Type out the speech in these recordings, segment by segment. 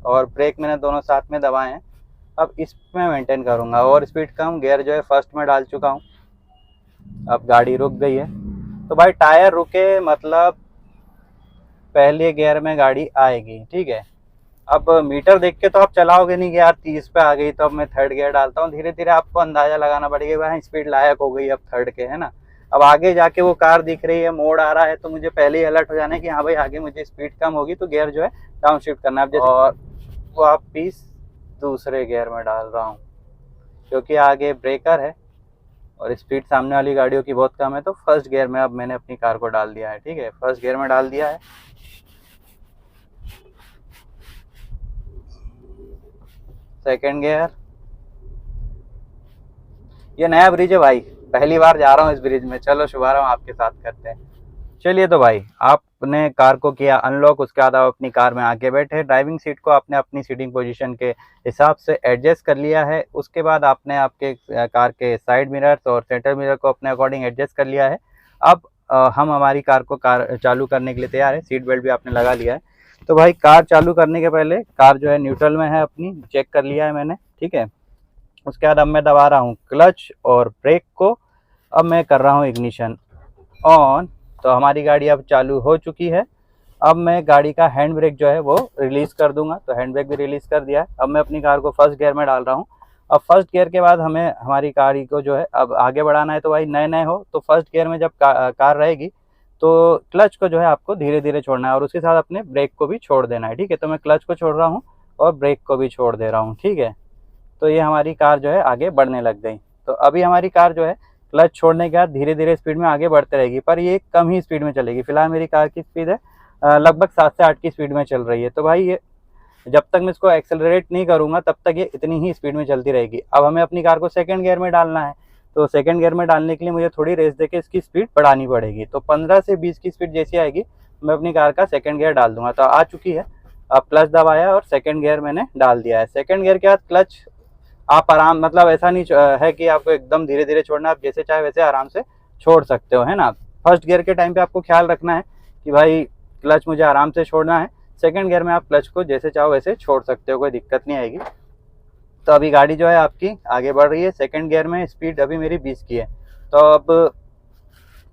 और ब्रेक मैंने दोनों साथ में दबाए हैं। अब इसमें मेंटेन करूँगा और स्पीड कम, गियर जो है फर्स्ट में डाल चुका हूँ। अब गाड़ी रुक गई है। तो भाई टायर रुके मतलब पहले गियर में गाड़ी आएगी, ठीक है। अब मीटर देख के तो आप चलाओगे नहीं कि यार 30 पे आ गई तो अब मैं थर्ड गियर डालता हूँ। धीरे धीरे आपको अंदाजा लगाना पड़ेगा भाई स्पीड लायक हो गई अब थर्ड के, है ना। अब आगे जाके वो कार दिख रही है, मोड़ आ रहा है, तो मुझे पहले ही अलर्ट हो जाना है कि हाँ भाई आगे मुझे स्पीड कम होगी, तो गियर जो है डाउन शिफ्ट करना है। अब जैसे और वो आप पीस दूसरे गियर में डाल रहा हूँ क्योंकि आगे ब्रेकर है और स्पीड सामने वाली गाड़ियों की बहुत कम है। तो फर्स्ट गियर में अब मैंने अपनी कार को डाल दिया है, ठीक है। फर्स्ट गियर में डाल दिया है। Second gear. ये नया ब्रिज है भाई, पहली बार जा रहा हूँ इस ब्रिज में। चलो शुभारंभ आपके साथ करते हैं। चलिए तो भाई आपने कार को किया अनलॉक, उसके बाद आप अपनी कार में आके बैठे। ड्राइविंग सीट को आपने अपनी सीटिंग पोजीशन के हिसाब से एडजस्ट कर लिया है। उसके बाद आपने आपके कार के साइड मिरर्स और सेंटर मिरर को अपने अकॉर्डिंग एडजस्ट कर लिया है। अब हम हमारी कार को चालू करने के लिए तैयार है। सीट बेल्ट भी आपने लगा लिया है। तो भाई कार चालू करने के पहले कार जो है न्यूट्रल में है, अपनी चेक कर लिया है मैंने, ठीक है। उसके बाद अब मैं दबा रहा हूँ क्लच और ब्रेक को। अब मैं कर रहा हूँ इग्निशन ऑन। तो हमारी गाड़ी अब चालू हो चुकी है। अब मैं गाड़ी का हैंड ब्रेक जो है वो रिलीज़ कर दूंगा। तो हैंड ब्रेक भी रिलीज़ कर दिया है। अब मैं अपनी कार को फर्स्ट गियर में डाल रहा हूँ। अब फर्स्ट गियर के बाद हमें हमारी गाड़ी को जो है अब आगे बढ़ाना है। तो भाई नए नए हो तो फर्स्ट गियर में जब कार रहेगी तो क्लच को जो है आपको धीरे धीरे छोड़ना है और उसके साथ अपने ब्रेक को भी छोड़ देना है, ठीक है। तो मैं क्लच को छोड़ रहा हूँ और ब्रेक को भी छोड़ दे रहा हूँ, ठीक है। तो ये हमारी कार जो है आगे बढ़ने लग गई। तो अभी हमारी कार जो है क्लच छोड़ने के बाद धीरे धीरे स्पीड में आगे बढ़ते रहेगी, पर ये कम ही स्पीड में चलेगी। फिलहाल मेरी कार की स्पीड है लगभग 7 से 8 की स्पीड में चल रही है। तो भाई ये जब तक मैं इसको एक्सेलरेट नहीं करूँगा तब तक ये इतनी ही स्पीड में चलती रहेगी। अब हमें अपनी कार को सेकंड गियर में डालना है। तो सेकंड गियर में डालने के लिए मुझे थोड़ी रेस देके इसकी स्पीड बढ़ानी पड़ेगी। तो 15 से 20 की स्पीड जैसी आएगी मैं अपनी कार का सेकंड गियर डाल दूंगा। तो आ चुकी है। अब क्लच दबाया और सेकंड गियर मैंने डाल दिया है। सेकंड गियर के बाद क्लच आप आराम, मतलब ऐसा नहीं है कि आपको एकदम धीरे धीरे छोड़ना, आप जैसे चाहे वैसे आराम से छोड़ सकते हो, है ना। फर्स्ट गियर के टाइम पे आपको ख्याल रखना है कि भाई क्लच मुझे आराम से छोड़ना है। सेकंड गियर में आप क्लच को जैसे चाहो वैसे छोड़ सकते हो, कोई दिक्कत नहीं आएगी। तो अभी गाड़ी जो है आपकी आगे बढ़ रही है। सेकंड गियर में स्पीड अभी मेरी 20 की है। तो अब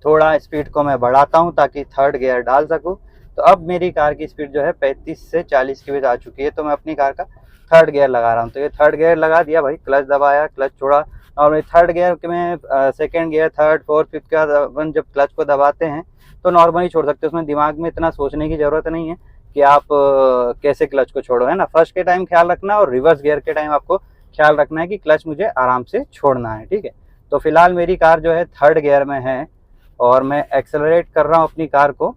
थोड़ा स्पीड को मैं बढ़ाता हूँ ताकि थर्ड गियर डाल सकूँ। तो अब मेरी कार की स्पीड जो है 35 से 40 के बीच आ चुकी है। तो मैं अपनी कार का थर्ड गियर लगा रहा हूँ। तो ये थर्ड गियर लगा दिया भाई, क्लच दबाया, क्लच छोड़ा। और थर्ड गियर में second gear, third, fourth, fifth के बाद अपन जब क्लच को दबाते हैं तो नॉर्मली छोड़ सकते हो। उसमें दिमाग में इतना सोचने की ज़रूरत नहीं है कि आप कैसे क्लच को छोड़ो, है ना। फर्स्ट के टाइम ख्याल रखना और रिवर्स गियर के टाइम आपको ख्याल रखना है कि क्लच मुझे आराम से छोड़ना है, ठीक है। तो फिलहाल मेरी कार जो है थर्ड गियर में है और मैं एक्सेलरेट कर रहा हूँ अपनी कार को।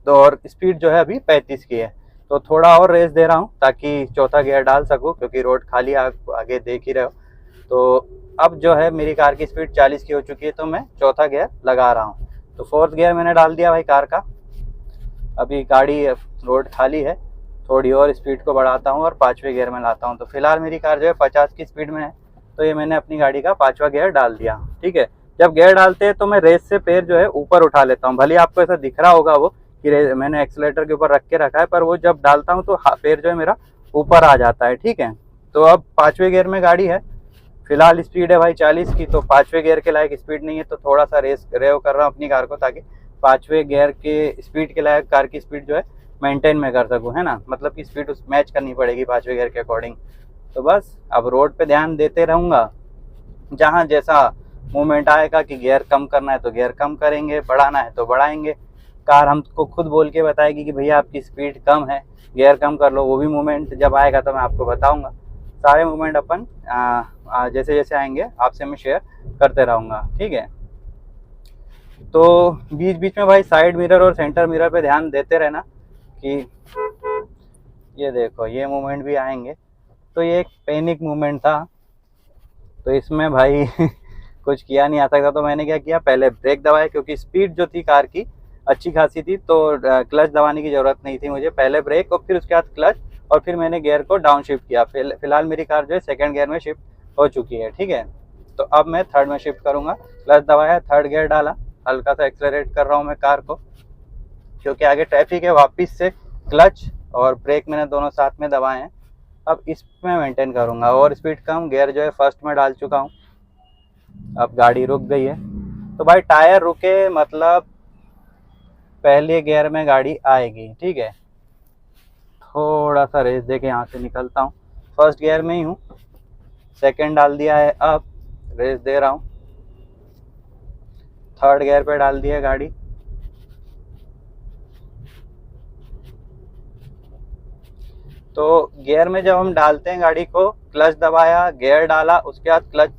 तो और स्पीड जो है अभी 35 की है। तो थोड़ा और रेस दे रहा हूँ ताकि चौथा गियर डाल सकूँ क्योंकि रोड खाली आप आगे देख ही रहे हो। तो अब जो है मेरी कार की स्पीड 40 की हो चुकी है। तो मैं चौथा गियर लगा रहा हूँ। तो फोर्थ गियर मैंने डाल दिया भाई कार का। अभी गाड़ी रोड खाली है, थोड़ी और स्पीड को बढ़ाता हूँ और पाँचवें गियर में लाता हूँ। तो फिलहाल मेरी कार जो है 50 की स्पीड में है। तो ये मैंने अपनी गाड़ी का 5वां गियर डाल दिया, ठीक है। जब गियर डालते हैं तो मैं रेस से पैर जो है ऊपर उठा लेता हूँ। भले आपको ऐसा दिख रहा होगा वो कि मैंने एक्सीलेटर के ऊपर रख के रखा है, पर वो जब डालता हूँ तो पैर जो है मेरा ऊपर आ जाता है, ठीक है। तो अब 5वें गियर में गाड़ी है। फिलहाल स्पीड है भाई 40 की। तो 5वें गियर के लायक स्पीड नहीं है, तो थोड़ा सा रेव कर रहा हूँ अपनी कार को ताकि 5वें गियर के स्पीड के लायक कार की स्पीड जो है मेंटेन में कर सकूँ, है ना। मतलब कि स्पीड उस मैच करनी पड़ेगी 5वें गियर के अकॉर्डिंग। तो बस अब रोड पे ध्यान देते रहूँगा, जहाँ जैसा मूवमेंट आएगा कि गियर कम करना है तो गियर कम करेंगे, बढ़ाना है तो बढ़ाएंगे। कार हमको खुद बोल के बताएगी कि भैया आपकी स्पीड कम है, गियर कम कर लो। वो भी मूवमेंट जब आएगा तो मैं आपको बताऊंगा। सारे मूवमेंट अपन जैसे जैसे आएंगे आपसे मैं शेयर करते रहूँगा, ठीक है। तो बीच बीच में भाई साइड मिरर और सेंटर मिरर पे ध्यान देते रहना कि ये देखो ये मूवमेंट भी आएंगे। तो ये एक पैनिक मूवमेंट था, तो इसमें भाई कुछ किया नहीं आ सकता। तो मैंने क्या किया, पहले ब्रेक दबाया क्योंकि स्पीड जो थी कार की अच्छी खासी थी। तो क्लच दबाने की ज़रूरत नहीं थी मुझे, पहले ब्रेक और फिर उसके बाद क्लच और फिर मैंने गियर को डाउन शिफ्ट किया। फिलहाल मेरी कार जो है सेकंड गियर में शिफ्ट हो चुकी है, ठीक है। तो अब मैं थर्ड में शिफ्ट करूँगा। क्लच दबाया, थर्ड गियर डाला, हल्का सा एक्सेलरेट कर रहा हूँ मैं कार को क्योंकि आगे ट्रैफिक है। वापस से क्लच और ब्रेक मैंने दोनों साथ में दबाए हैं। अब इसमें मेंटेन करूँगा और स्पीड कम, गियर जो है फर्स्ट में डाल चुका हूँ। अब गाड़ी रुक गई है, तो भाई टायर रुके मतलब पहले गियर में गाड़ी आएगी, ठीक है। थोड़ा सा रेस दे के यहाँ से निकलता हूँ, फर्स्ट गियर में ही हूँ, सेकंड डाल दिया है, अब रेस दे रहा हूँ, थर्ड गियर पे डाल दिया गाड़ी। तो गियर में जब हम डालते हैं गाड़ी को, क्लच दबाया, गियर डाला, उसके बाद क्लच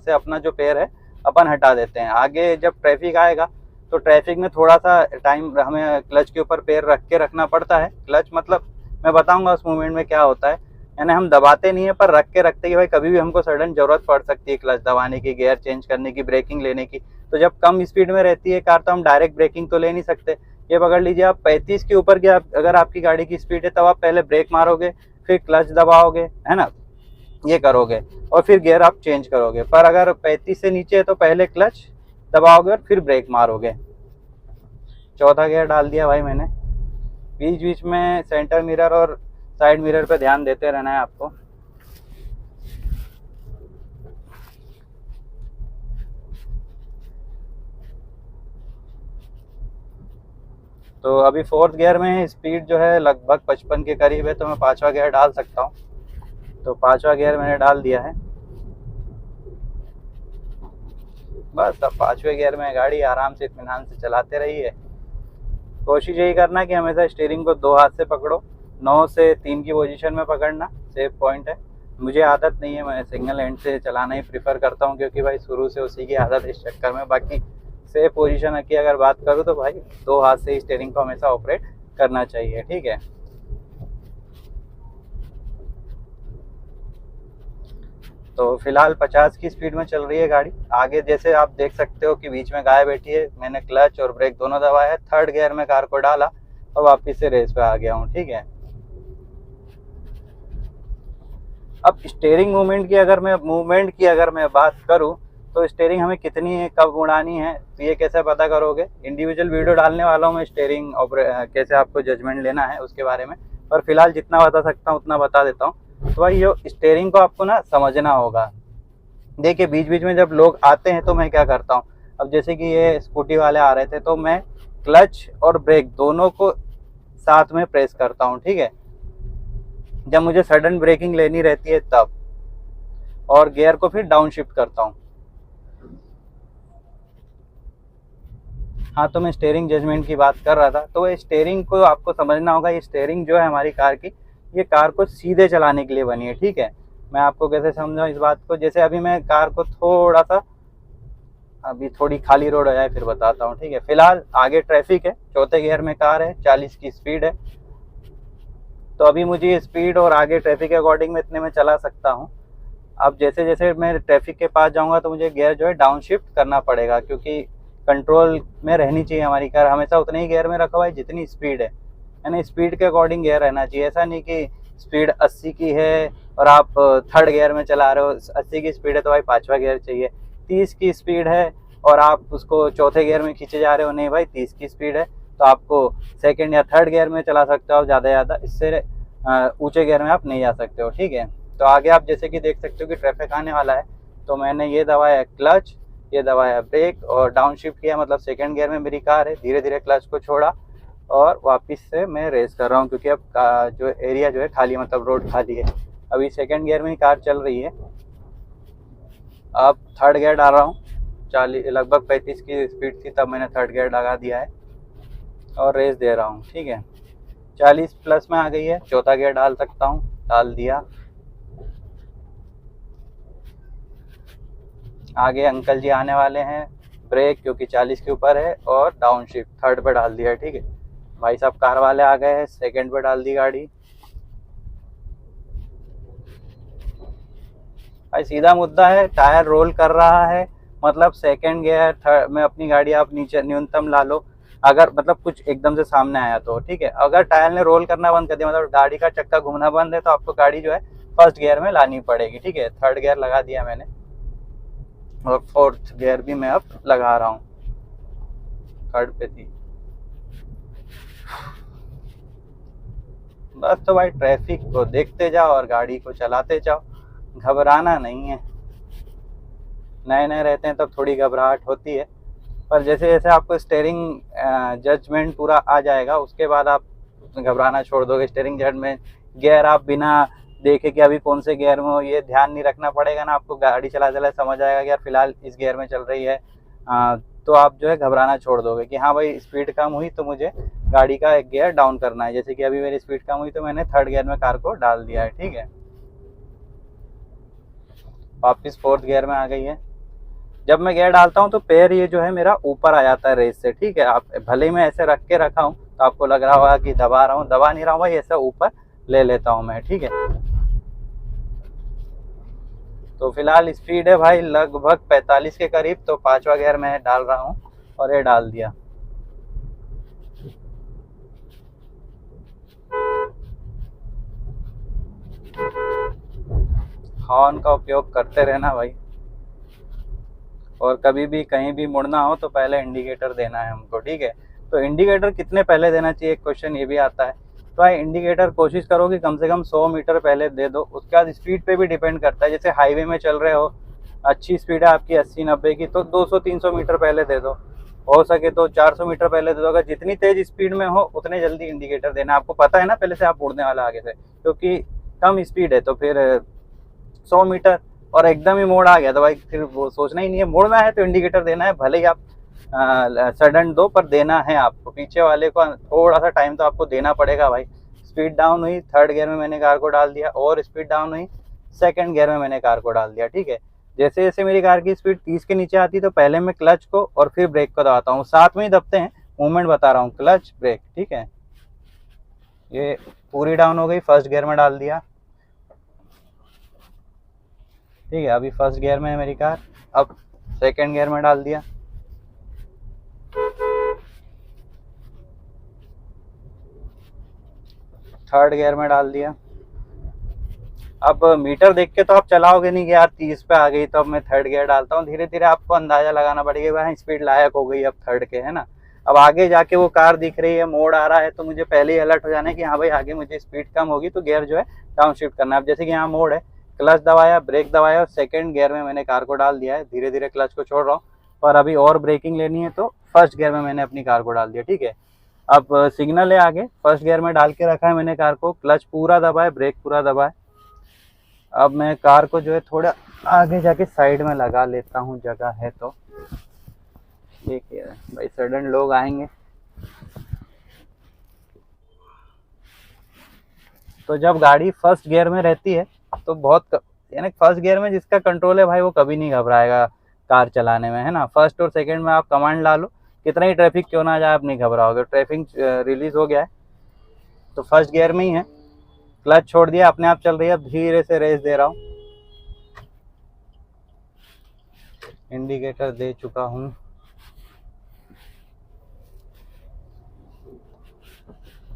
से अपना जो पैर है अपन हटा देते हैं। आगे जब ट्रैफिक आएगा तो ट्रैफिक में थोड़ा सा टाइम हमें क्लच के ऊपर पैर रख के रखना पड़ता है। क्लच मतलब मैं बताऊंगा उस मोमेंट में क्या होता है, यानी हम दबाते नहीं है पर रख के रखते कि भाई कभी भी हमको सडन जरूरत पड़ सकती है क्लच दबाने की, गियर चेंज करने की, ब्रेकिंग लेने की। तो जब कम स्पीड में रहती है कार तो हम डायरेक्ट ब्रेकिंग तो ले नहीं सकते। ये पकड़ लीजिए आप 35 के ऊपर की अगर आपकी गाड़ी की स्पीड है तब आप पहले ब्रेक मारोगे, फिर क्लच दबाओगे, है ना, ये करोगे और फिर गियर आप चेंज करोगे। पर अगर 35 से नीचे है तो पहले क्लच दबाओगे और फिर ब्रेक मारोगे। चौथा गियर डाल दिया भाई मैंने। बीच बीच में सेंटर मिरर और साइड मिरर पे ध्यान देते रहना है आपको। तो अभी फोर्थ गियर में स्पीड जो है लगभग 55 के करीब है, तो मैं पांचवा गियर डाल सकता हूँ। तो पांचवा गियर मैंने डाल दिया है। बस अब पांचवे गियर में गाड़ी आराम से इत्मीनान से चलाते रहिए। कोशिश यही करना कि हमेशा स्टीयरिंग को दो हाथ से पकड़ो, 9 से 3 की पोजीशन में पकड़ना सेफ पॉइंट है। मुझे आदत नहीं है, मैं सिंगल हैंड से चलाना ही प्रीफर करता हूँ क्योंकि भाई शुरू से उसी की आदत है इस चक्कर में। बाकी सेफ पोजीशन की अगर बात करूँ तो भाई दो हाथ से ही स्टीयरिंग को हमेशा ऑपरेट करना चाहिए, ठीक है। तो फिलहाल 50 की स्पीड में चल रही है गाड़ी। आगे जैसे आप देख सकते हो कि बीच में गाय बैठी है, मैंने क्लच और ब्रेक दोनों दबाया है, थर्ड गियर में कार को डाला और वापस से रेस पे आ गया हूँ, ठीक है। अब स्टीयरिंग मूवमेंट की अगर मैं बात करूँ तो स्टीयरिंग हमें कितनी है, कब उड़ानी है, तो ये कैसे पता करोगे। इंडिविजुअल वीडियो डालने वाला हूँ मैं स्टीयरिंग कैसे आपको जजमेंट लेना है उसके बारे में, पर फिलहाल जितना बता सकता हूँ उतना बता देता हूँ। तो भाई ये स्टीयरिंग को आपको ना समझना होगा। देखिए बीच बीच में जब लोग आते हैं तो मैं क्या करता हूँ, अब जैसे कि ये स्कूटी वाले आ रहे थे तो मैं क्लच और ब्रेक दोनों को साथ में प्रेस करता हूँ, ठीक है, जब मुझे सडन ब्रेकिंग लेनी रहती है तब, और गियर को फिर डाउन शिफ्ट करता हूँ। हाँ, तो मैं स्टीयरिंग जजमेंट की बात कर रहा था। तो स्टीयरिंग को आपको समझना होगा, ये स्टीयरिंग जो है हमारी कार की, ये कार को सीधे चलाने के लिए बनी है, ठीक है। मैं आपको कैसे समझाऊं इस बात को, जैसे अभी मैं कार को थोड़ा सा, अभी थोड़ी खाली रोड हो जाए फिर बताता हूँ, ठीक है। फिलहाल आगे ट्रैफिक है, चौथे गियर में कार है, 40 की स्पीड है। तो अभी मुझे स्पीड और आगे ट्रैफिक के अकॉर्डिंग में इतने में चला सकता हूँ। अब जैसे जैसे मैं ट्रैफिक के पास जाऊँगा तो मुझे गियर जो है डाउन शिफ्ट करना पड़ेगा, क्योंकि कंट्रोल में रहनी चाहिए हमारी कार। हमेशा उतने ही गियर में रखो भाई जितनी स्पीड है, यानी स्पीड के अकॉर्डिंग गियर रहना चाहिए। ऐसा नहीं कि स्पीड 80 की है और आप थर्ड गियर में चला रहे हो, 80 की स्पीड है तो भाई पांचवा गियर चाहिए। 30 की स्पीड है और आप उसको चौथे गियर में खींचे जा रहे हो, नहीं भाई 30 की स्पीड है तो आपको सेकंड या थर्ड गियर में चला सकते हो ज़्यादा ज़्यादा, इससे ऊंचे गियर में आप नहीं जा सकते हो, ठीक है। तो आगे आप जैसे कि देख सकते हो कि ट्रैफिक आने वाला है, तो मैंने ये दबाया क्लच, ये दबाया ब्रेक और डाउन शिफ्ट किया, मतलब सेकंड गियर में मेरी कार है। धीरे धीरे क्लच को छोड़ा और वापस से मैं रेस कर रहा हूँ, क्योंकि अब जो एरिया जो है खाली, मतलब रोड खाली है। अभी सेकंड गियर में ही कार चल रही है। अब थर्ड गियर डाल रहा हूँ, 40 लगभग 35 की स्पीड थी तब मैंने थर्ड गियर लगा दिया है और रेस दे रहा हूँ, ठीक है। 40 प्लस में आ गई है, चौथा गियर डाल सकता हूँ, डाल दिया। आगे अंकल जी आने वाले हैं, ब्रेक क्योंकि 40 के ऊपर है और डाउन शिफ्ट थर्ड पे डाल दिया, ठीक है। भाई साहब कार वाले आ गए हैं, सेकंड पे डाल दी गाड़ी। भाई सीधा मुद्दा है, टायर रोल कर रहा है, मतलब सेकंड गियर थर्ड में अपनी गाड़ी आप नीचे न्यूनतम ला लो, अगर मतलब कुछ एकदम से सामने आया तो, ठीक है। अगर टायर ने रोल करना बंद कर दिया, मतलब गाड़ी का चक्का घूमना बंद है, तो आपको गाड़ी जो है फर्स्ट गियर में लानी पड़ेगी, ठीक है। थर्ड गियर लगा दिया मैंने और फोर्थ गियर भी मैं अब लगा रहा हूँ, थर्ड पे थी। बस तो भाई ट्रैफिक को देखते जाओ और गाड़ी को चलाते जाओ, घबराना नहीं है। नए नए रहते हैं तब थोड़ी घबराहट होती है, पर जैसे जैसे आपको स्टीयरिंग जजमेंट पूरा आ जाएगा उसके बाद आप घबराना छोड़ दोगे। स्टीयरिंग जजमेंट, गियर आप बिना देखे कि अभी कौन से गियर में हो ये ध्यान नहीं रखना पड़ेगा ना, आपको गाड़ी चलाते चलाते समझ आएगा कि यार फिलहाल इस गियर में चल रही है। तो आप जो है घबराना छोड़ दोगे कि हाँ भाई स्पीड कम हुई तो मुझे गाड़ी का एक गियर डाउन करना है। जैसे कि अभी मेरी स्पीड कम हुई तो मैंने थर्ड गियर में कार को डाल दिया है, ठीक है। वापस फोर्थ गियर में आ गई है। जब मैं गियर डालता हूँ तो पैर ये जो है मेरा ऊपर आ जाता है रेस से, ठीक है। आप भले ही मैं ऐसे रख के रखा हूँ तो आपको लग रहा होगा कि दबा रहा हूँ, दबा नहीं रहा हूँ भाई, ऐसा ऊपर ले लेता हूँ मैं, ठीक है। तो फिलहाल स्पीड है भाई लगभग 45 के करीब, तो पांचवा गियर में डाल रहा हूँ और ये डाल दिया। हॉर्न का उपयोग करते रहना भाई, और कभी भी कहीं भी मुड़ना हो तो पहले इंडिकेटर देना है हमको, ठीक है। तो इंडिकेटर कितने पहले देना चाहिए, क्वेश्चन ये भी आता है। तो भाई इंडिकेटर कोशिश करो कि कम से कम 100 मीटर पहले दे दो। उसके बाद स्पीड पे भी डिपेंड करता है, जैसे हाईवे में चल रहे हो, अच्छी स्पीड है आपकी 80-90 की, तो 200-300 मीटर पहले दे दो, हो सके तो 400 मीटर पहले दे दो। अगर जितनी तेज स्पीड में हो उतने जल्दी इंडिकेटर देना। आपको पता है ना पहले से आप मुड़ने वाला आगे से, क्योंकि कम स्पीड है तो फिर 100 मीटर और एकदम ही मोड़ आ गया तो भाई फिर वो सोचना ही नहीं है, मुड़ना है तो इंडिकेटर देना है, भले ही आप सडन दो पर देना है आपको। पीछे वाले को थोड़ा सा टाइम तो आपको देना पड़ेगा भाई। स्पीड डाउन हुई, थर्ड गियर में मैंने कार को डाल दिया, और स्पीड डाउन हुई, सेकंड गियर में मैंने कार को डाल दिया, ठीक है। जैसे जैसे मेरी कार की स्पीड 30 के नीचे आती तो पहले मैं क्लच को और फिर ब्रेक को दबाता हूँ, साथ में ही दबते हैं, मूवमेंट बता रहा हूँ, क्लच ब्रेक, ठीक है। ये पूरी डाउन हो गई, फर्स्ट गियर में डाल दिया, ठीक है। अभी फर्स्ट गियर में है मेरी कार, अब सेकंड गियर में डाल दिया, थर्ड गियर में डाल दिया। अब मीटर देख के तो आप चलाओगे नहीं कि यार 30 पे आ गई तो अब मैं थर्ड गियर डालता हूँ। धीरे धीरे आपको अंदाजा लगाना पड़ेगा भाई स्पीड लायक हो गई अब थर्ड के, है ना। अब आगे जाके वो कार दिख रही है, मोड़ आ रहा है, तो मुझे पहले ही अलर्ट हो जाना है कि हाँ भाई आगे मुझे स्पीड कम होगी तो गियर जो है डाउन शिफ्ट करना है। अब जैसे कि यहाँ मोड़ है, क्लच दबाया, ब्रेक दबाया और सेकंड गियर में मैंने कार को डाल दिया है। धीरे धीरे क्लच को छोड़ रहा हूँ, और अभी और ब्रेकिंग लेनी है तो फर्स्ट गियर में मैंने अपनी कार को डाल दिया, ठीक है। अब सिग्नल है आगे, फर्स्ट गियर में डाल के रखा है मैंने कार को, क्लच पूरा दबाए, ब्रेक पूरा दबाए। अब मैं कार को जो है थोड़ा आगे जाके साइड में लगा लेता हूँ, जगह है तो। देखिए भाई सडन लोग आएंगे तो जब गाड़ी फर्स्ट गियर में रहती है तो बहुत, यानी फर्स्ट गियर में जिसका कंट्रोल है भाई वो कभी नहीं घबराएगा कार चलाने में, है ना। फर्स्ट और सेकंड में आप कमांड डालो, कितना ही ट्रैफिक क्यों ना जाए आप नहीं घबराओगे। ट्रैफिक रिलीज हो गया है तो फर्स्ट गियर में ही है, क्लच छोड़ दिया, अपने आप चल रही है। अब धीरे से रेस दे रहा हूँ, इंडिकेटर दे चुका हूँ,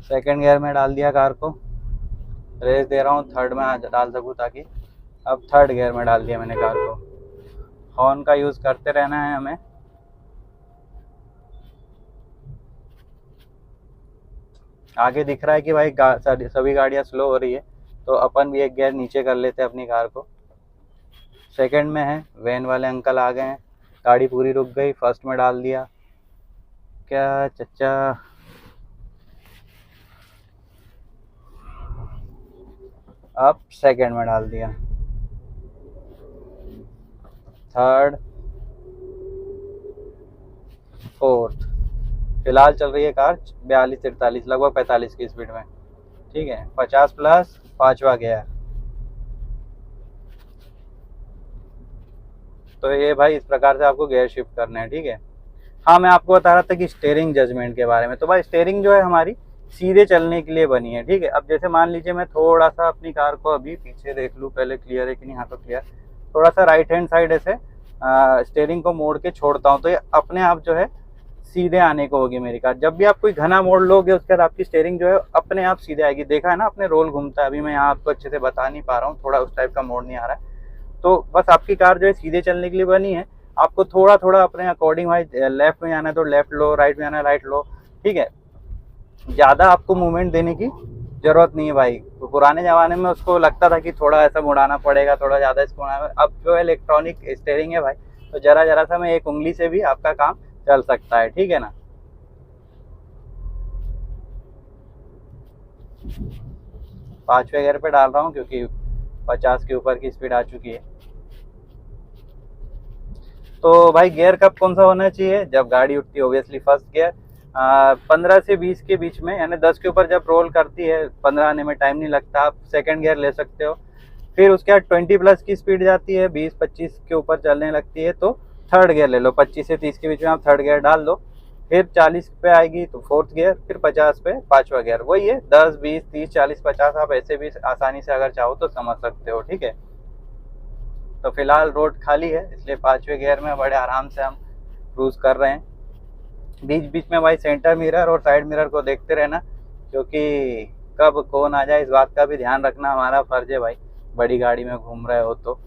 सेकंड गियर में डाल दिया कार को, रेस दे रहा हूँ, थर्ड में डाल सकूँ ताकि, अब थर्ड गियर में डाल दिया मैंने कार को। हॉर्न का यूज़ करते रहना है हमें। आगे दिख रहा है कि भाई सभी गाड़ियाँ स्लो हो रही है तो अपन भी एक गियर नीचे कर लेते हैं अपनी कार को। सेकंड में है, वैन वाले अंकल आ गए हैं, गाड़ी पूरी रुक गई, फर्स्ट में डाल दिया। क्या चच्चा, अब सेकंड में डाल दिया, थर्ड, फोर्थ। फिलहाल चल रही है कार 42-43 लगभग 45 की स्पीड में, ठीक है। 50 प्लस पांचवा गियर। तो ये भाई इस प्रकार से आपको गियर शिफ्ट करना है, ठीक है। हाँ मैं आपको बता रहा था कि स्टीयरिंग जजमेंट के बारे में। तो भाई स्टीयरिंग जो है हमारी सीधे चलने के लिए बनी है, ठीक है। अब जैसे मान लीजिए मैं थोड़ा सा अपनी कार को अभी पीछे देख लूँ पहले, क्लियर है कि नहीं, हाँ तो क्लियर। थोड़ा सा राइट हैंड साइड ऐसे स्टीयरिंग को मोड़ के छोड़ता हूँ तो ये अपने आप जो है सीधे आने को होगी मेरी कार। जब भी आप कोई घना मोड़ लोगे उसके बाद आपकी स्टीयरिंग जो है अपने आप सीधे आएगी। देखा है ना अपने रोल घूमता है, अभी मैं यहाँ आपको अच्छे से बता नहीं पा रहा हूँ, थोड़ा उस टाइप का मोड़ नहीं आ रहा है। तो बस आपकी कार जो है सीधे चलने के लिए बनी है। आपको थोड़ा थोड़ा अपने अकॉर्डिंग भाई लेफ्ट में जाना है तो लेफ्ट लो, राइट में जाना है राइट लो, ठीक है। ज़्यादा आपको मूवमेंट देने की जरूरत नहीं है भाई। तो पुराने ज़माने में उसको लगता था कि थोड़ा ऐसा मुड़ाना पड़ेगा, थोड़ा ज़्यादा इसको मुड़ाना। अब जो है इलेक्ट्रॉनिक स्टीयरिंग है भाई, तो ज़रा ज़रा सा में एक उंगली से भी आपका काम चल सकता है, ठीक है ना। 5वें गियर पे डाल रहा हूँ क्योंकि 50 के ऊपर की स्पीड आ चुकी है। तो भाई गियर कब कौन सा होना चाहिए, जब गाड़ी उठती है ऑब्वियसली फर्स्ट गियर। 15 से 20 के बीच में, यानी 10 के ऊपर जब रोल करती है, 15 आने में टाइम नहीं लगता, आप सेकंड गियर ले सकते हो। फिर उसके बाद 20 प्लस की स्पीड जाती है, 20-25 के ऊपर चलने लगती है तो थर्ड गियर ले लो। 25 से 30 के बीच में आप थर्ड गियर डाल दो। फिर 40 पे आएगी तो फोर्थ गियर, फिर 50 पे 5वां गियर। वही है 10, 20, 30, 40, 50, आप ऐसे भी आसानी से अगर चाहो तो समझ सकते हो, ठीक है। तो फिलहाल रोड खाली है, इसलिए 5वें गियर में बड़े आराम से हम क्रूज कर रहे हैं। बीच बीच में भाई सेंटर मिरर और साइड मिरर को देखते रहना, क्योंकि कब कौन आ जाए इस बात का भी ध्यान रखना हमारा फर्ज है भाई, बड़ी गाड़ी में घूम रहे हो तो।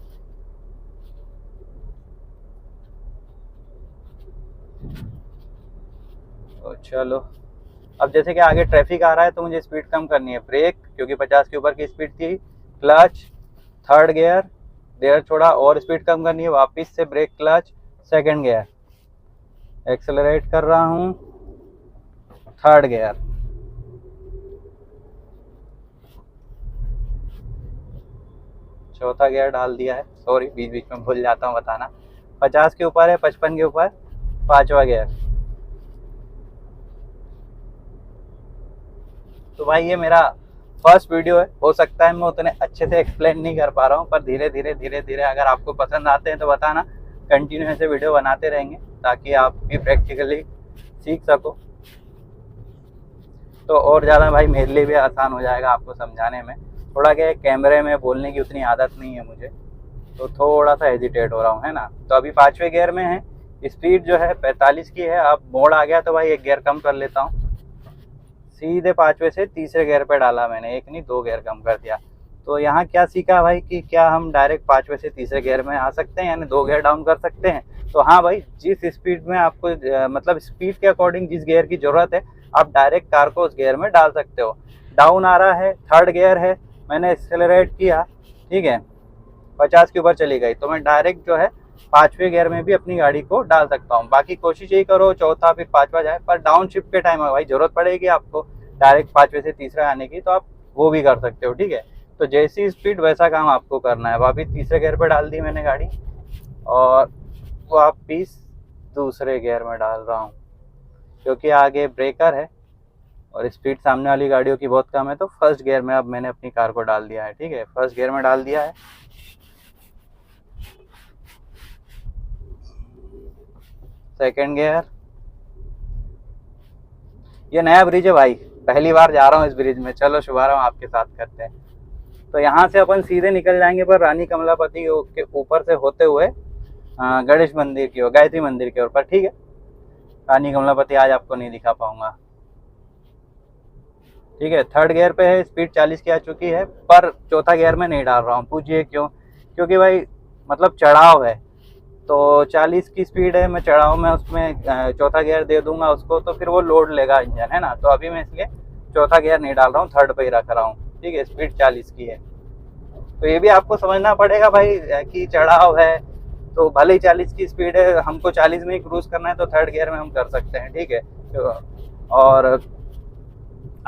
चलो, अब जैसे कि आगे ट्रैफिक आ रहा है तो मुझे स्पीड कम करनी है। ब्रेक, क्योंकि 50 के ऊपर की स्पीड थी। क्लच, थर्ड गियर, देर थोड़ा और स्पीड कम करनी है, वापस से brake, clutch, second gear, accelerate कर रहा हूँ, थर्ड गियर, चौथा गियर डाल दिया है। सॉरी, बीच बीच में भूल जाता हूँ बताना। 50 के ऊपर है, 55 के ऊपर 5वां गियर। तो भाई ये मेरा फर्स्ट वीडियो है, हो सकता है मैं उतने अच्छे से एक्सप्लेन नहीं कर पा रहा हूँ, पर धीरे धीरे अगर आपको पसंद आते हैं तो बताना, कंटिन्यू ऐसे वीडियो बनाते रहेंगे ताकि आप भी प्रैक्टिकली सीख सको। तो और ज़्यादा भाई मेरे लिए भी आसान हो जाएगा आपको समझाने में। थोड़ा क्या है, कैमरे में बोलने की उतनी आदत नहीं है मुझे, तो थोड़ा सा हेजिटेट हो रहा हूँ, है ना। तो अभी 5वें गियर में है, स्पीड जो है 45 की है। अब मोड़ आ गया तो भाई एक गियर कम कर लेता हूँ, सीधे 5वें से तीसरे गियर पे डाला मैंने, एक नहीं 2 गियर कम कर दिया। तो यहाँ क्या सीखा भाई कि क्या हम डायरेक्ट 5वें से तीसरे गियर में आ सकते हैं, यानी 2 गियर डाउन कर सकते हैं। तो हाँ भाई, जिस स्पीड में आपको मतलब स्पीड के अकॉर्डिंग जिस गियर की ज़रूरत है, आप डायरेक्ट कार को उस गियर में डाल सकते हो। डाउन आ रहा है, थर्ड गियर है, मैंने एक्सेलरेट किया, ठीक है, 50 के ऊपर चली गई, तो मैं डायरेक्ट जो है 5वें गियर में भी अपनी गाड़ी को डाल सकता हूँ। बाकी कोशिश यही करो चौथा फिर 5वां जाए, पर डाउन शिफ्ट के टाइम में भाई जरूरत पड़ेगी आपको डायरेक्ट 5वें से तीसरा आने की, तो आप वो भी कर सकते हो, ठीक है। तो जैसी स्पीड वैसा काम आपको करना है। वापिस तीसरे गियर पे डाल दी मैंने गाड़ी, और वापिस दूसरे गियर में डाल रहा हूँ, क्योंकि आगे ब्रेकर है और स्पीड सामने वाली गाड़ियों की बहुत कम है। तो फर्स्ट गियर में अब मैंने अपनी कार को डाल दिया है, ठीक है, फर्स्ट गियर में डाल दिया है। सेकंड गियर, ये नया ब्रिज है भाई, पहली बार जा रहा हूँ इस ब्रिज में, चलो शुभारंभ आपके साथ करते हैं। तो यहाँ से अपन सीधे निकल जाएंगे पर रानी कमलापति के ऊपर से होते हुए गणेश मंदिर की ओर, गायत्री मंदिर की ओर पर, ठीक है। रानी कमलापति आज आपको नहीं दिखा पाऊंगा, ठीक है। थर्ड गियर पे है, स्पीड 40 की आ चुकी है, पर चौथा गियर में नहीं डाल रहा हूँ। पूछिए क्यों, क्योंकि भाई मतलब चढ़ाव है, तो 40 की स्पीड है, मैं चढ़ाव में उसमें चौथा गियर दे दूंगा उसको तो फिर वो लोड लेगा इंजन, है ना। तो अभी मैं इसलिए चौथा गियर नहीं डाल रहा हूँ, थर्ड पे ही रख रहा हूँ, ठीक है। स्पीड 40 की है, तो ये भी आपको समझना पड़ेगा भाई कि चढ़ाव है, तो भले ही 40 की स्पीड है, हमको 40 में ही क्रूज करना है तो थर्ड गियर में हम कर सकते हैं, ठीक है। तो और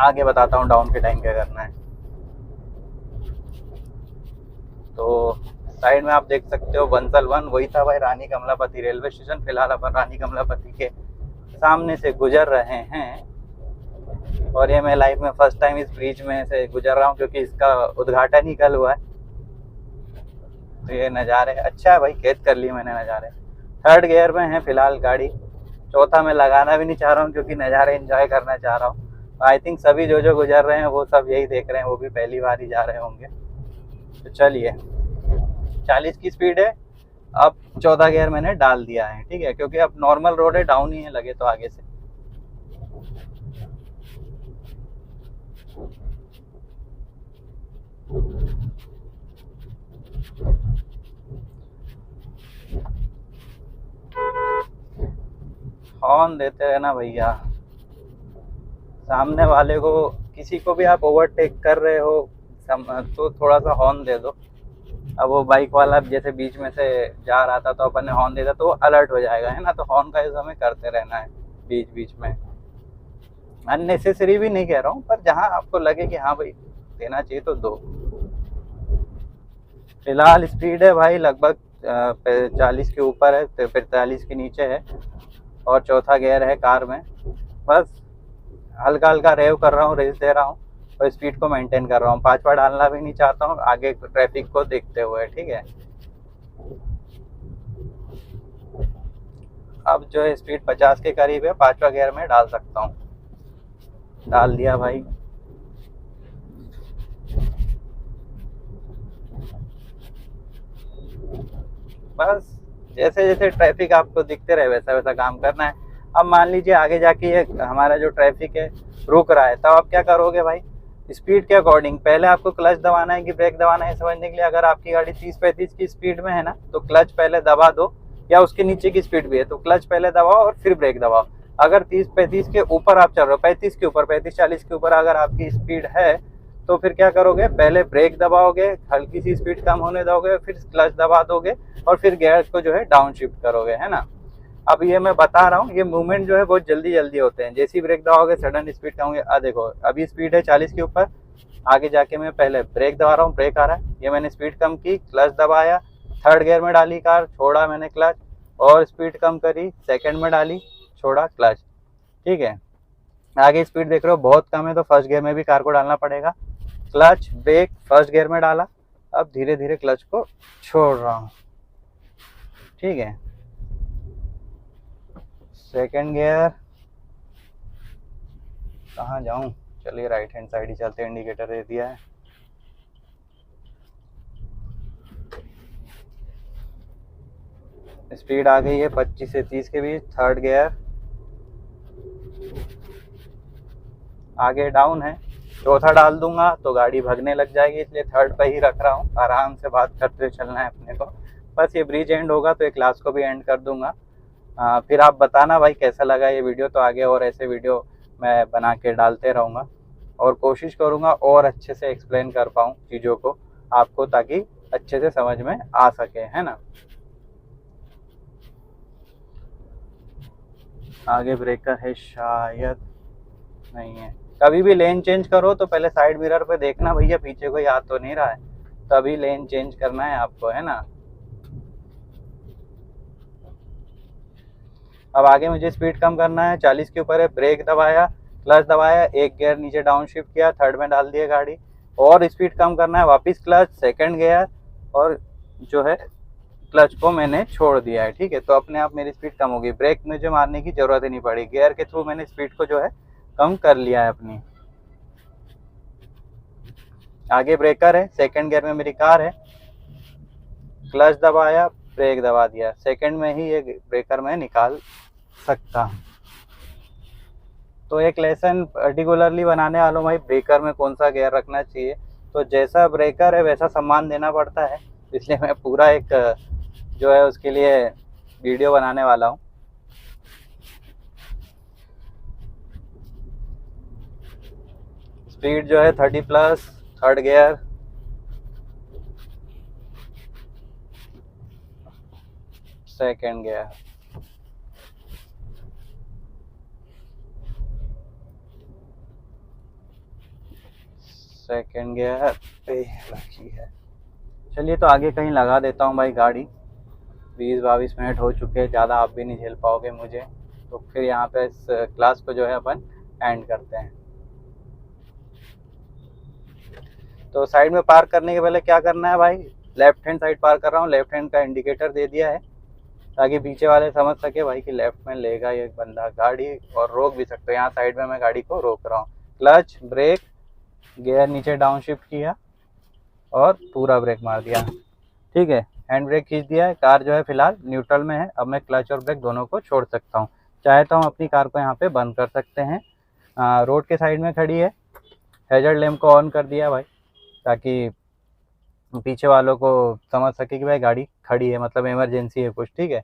आगे बताता हूँ डाउन के टाइम क्या करना है। तो साइड में आप देख सकते हो बंसल 1, वही था भाई रानी कमलापति रेलवे स्टेशन। फिलहाल अपन रानी कमलापति के सामने से गुजर रहे हैं, और ये मैं लाइफ में फर्स्ट टाइम इस ब्रिज में से गुजर रहा हूँ, क्योंकि इसका उद्घाटन ही कल हुआ है। तो ये नज़ारे अच्छा है भाई, कैद कर लिए मैंने नज़ारे। थर्ड गियर में है फिलहाल गाड़ी, चौथा मैं लगाना भी नहीं चाह रहा हूँ क्योंकि नज़ारे एंजॉय करना चाह रहा हूँ। आई थिंक सभी जो गुजर रहे हैं वो सब यही देख रहे हैं, वो भी पहली बार ही जा रहे होंगे। तो चलिए, 40 की स्पीड है, अब चौथा गियर मैंने डाल दिया है, ठीक है, क्योंकि अब नॉर्मल रोड है, डाउन ही है, लगे तो आगे से। हॉर्न देते रहना भैया, सामने वाले को किसी को भी आप ओवरटेक कर रहे हो तो थोड़ा सा हॉर्न दे दो। अब वो बाइक वाला जैसे बीच में से जा रहा था तो अपन ने हॉर्न दे दिया तो वो अलर्ट हो जाएगा, है ना। तो हॉर्न का यूज़ हमें करते रहना है बीच बीच में। अननेसेसरी भी नहीं कह रहा हूँ, पर जहाँ आपको लगे कि हाँ भाई देना चाहिए तो दो। फिलहाल स्पीड है भाई लगभग 40 के ऊपर है, तो 45 के नीचे है, और चौथा गियर है कार में। बस हल्का हल्का रेव कर रहा हूँ, रेस दे रहा हूँ, और स्पीड को मेंटेन कर रहा हूँ। 5वां डालना भी नहीं चाहता हूँ आगे ट्रैफिक को देखते हुए, ठीक है। अब जो है स्पीड 50 के करीब है, 5वां गियर में डाल सकता हूँ। डाल दिया भाई। बस जैसे जैसे ट्रैफिक आपको दिखते रहे वैसा वैसा काम करना है। अब मान लीजिए आगे जाके ये हमारा जो ट्रैफिक है रुक रहा है, तब आप क्या करोगे भाई, स्पीड के अकॉर्डिंग पहले आपको क्लच दबाना है कि ब्रेक दबाना है, समझने के लिए। अगर आपकी गाड़ी 30-35 की स्पीड में है ना, तो क्लच पहले दबा दो, या उसके नीचे की स्पीड भी है तो क्लच पहले दबाओ और फिर ब्रेक दबाओ। अगर 30-35 के ऊपर आप चल रहे हो, 35 के ऊपर, 35-40 के ऊपर अगर आपकी स्पीड है, तो फिर क्या करोगे, पहले ब्रेक दबाओगे, हल्की सी स्पीड कम होने दोगे, फिर क्लच दबा दोगे, और फिर गियर को जो है डाउन शिफ्ट करोगे, है ना। अब ये मैं बता रहा हूँ, ये मूवमेंट जो है बहुत जल्दी जल्दी होते हैं। जैसे ही ब्रेक दबाओगे सडन स्पीड कम होगी। देखो अभी स्पीड है 40 के ऊपर, आगे जाके मैं पहले ब्रेक दबा रहा हूँ, ब्रेक आ रहा है, ये मैंने स्पीड कम की, क्लच दबाया, 3rd गियर में डाली कार, छोड़ा मैंने क्लच, और स्पीड कम करी, 2nd में डाली, छोड़ा क्लच, ठीक है। आगे स्पीड देख रहे हो बहुत कम है, तो 1st गियर में भी कार को डालना पड़ेगा। क्लच ब्रेक 1st गियर में डाला, अब धीरे धीरे क्लच को छोड़ रहा हूँ, ठीक है। 2nd गियर कहाँ जाऊँ, चलिए राइट हैंड साइड ही चलते हैं, इंडिकेटर दे दिया है। स्पीड आ गई है 25 से 30 के बीच। 3rd गियर आगे डाउन है, 4था डाल दूंगा तो गाड़ी भगने लग जाएगी, इसलिए 3rd पे ही रख रहा हूँ। आराम से बात करते हुए चलना है अपने को। बस ये ब्रिज एंड होगा तो ये क्लास को भी एंड कर दूंगा। फिर आप बताना भाई कैसा लगा ये वीडियो। तो आगे और ऐसे वीडियो मैं बना के डालते रहूँगा, और कोशिश करूँगा और अच्छे से एक्सप्लेन कर पाऊँ चीज़ों को आपको, ताकि अच्छे से समझ में आ सके, है ना। आगे ब्रेकर है शायद, नहीं है। कभी भी लेन चेंज करो तो पहले साइड मिरर पे देखना भैया पीछे कोई आ तो नहीं रहा है, तभी लेन चेंज करना है आपको, है ना। अब आगे मुझे स्पीड कम करना है, 40 के ऊपर है, ब्रेक दबाया, क्लच दबाया, 1 गियर नीचे डाउन शिफ्ट किया, 3rd में डाल दिया गाड़ी, और स्पीड कम करना है, वापस क्लच, 2nd गियर, और जो है क्लच को मैंने छोड़ दिया है, ठीक है। तो अपने आप मेरी स्पीड कम होगी, ब्रेक मुझे मारने की जरूरत ही नहीं पड़ी, गियर के थ्रू मैंने स्पीड को जो है कम कर लिया है अपनी। आगे ब्रेकर है, 2nd गियर में मेरी कार है, क्लच दबाया, ब्रेक दबा दिया, 2nd में ही ये ब्रेकर मैं निकाल सकता हूँ। तो एक लेसन पर्टिकुलरली बनाने वालों भाई, ब्रेकर में कौन सा गियर रखना चाहिए, तो जैसा ब्रेकर है वैसा सम्मान देना पड़ता है, इसलिए मैं पूरा एक जो है उसके लिए वीडियो बनाने वाला हूँ। स्पीड जो है 30+, 3rd gear, second gear, second gear पे रखी है। चलिए तो आगे कहीं लगा देता हूँ भाई गाड़ी। 20-22 मिनट हो चुके हैं, ज़्यादा आप भी नहीं झेल पाओगे मुझे, तो फिर यहाँ पे इस क्लास को जो है अपन एंड करते हैं। तो साइड में पार्क करने के पहले क्या करना है भाई, लेफ्ट हैंड साइड पार्क कर रहा हूँ, लेफ्ट हैंड का इंडिकेटर दे दिया है, ताकि पीछे वाले समझ सके भाई कि लेफ्ट में लेगा ये बंदा गाड़ी, और रोक भी सकते हो। यहाँ साइड में मैं गाड़ी को रोक रहा हूँ, क्लच ब्रेक, गियर नीचे डाउन शिफ्ट किया और पूरा ब्रेक मार दिया, ठीक है। हैंड ब्रेक खींच दिया है, कार जो है फिलहाल न्यूट्रल में है। अब मैं क्लच और ब्रेक दोनों को छोड़ सकता हूँ, चाहे तो हम अपनी कार को यहाँ पे बंद कर सकते हैं। रोड के साइड में खड़ी है, हैजर्ड लैम्प को ऑन कर दिया भाई, ताकि पीछे वालों को समझ सके कि भाई गाड़ी खड़ी है, मतलब इमरजेंसी है कुछ, ठीक है।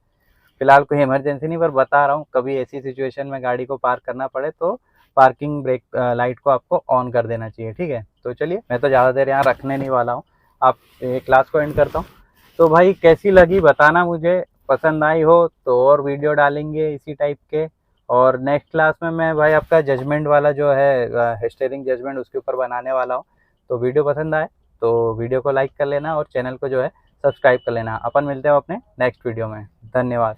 फिलहाल कोई इमरजेंसी नहीं, पर बता रहा हूँ कभी ऐसी सिचुएशन में गाड़ी को पार्क करना पड़े तो पार्किंग ब्रेक लाइट को आपको ऑन कर देना चाहिए। ठीक है, तो चलिए मैं तो ज़्यादा देर यहाँ रखने नहीं वाला हूँ, आप क्लास को एंड करता हूँ। तो भाई कैसी लगी बताना मुझे, पसंद आई हो तो और वीडियो डालेंगे इसी टाइप के। और नेक्स्ट क्लास में मैं भाई आपका जजमेंट वाला जो है स्टीयरिंग जजमेंट उसके ऊपर बनाने वाला हूँ। तो वीडियो पसंद आए तो वीडियो को लाइक कर लेना और चैनल को जो है सब्सक्राइब कर लेना। अपन मिलते हैं अपने नेक्स्ट वीडियो में। धन्यवाद।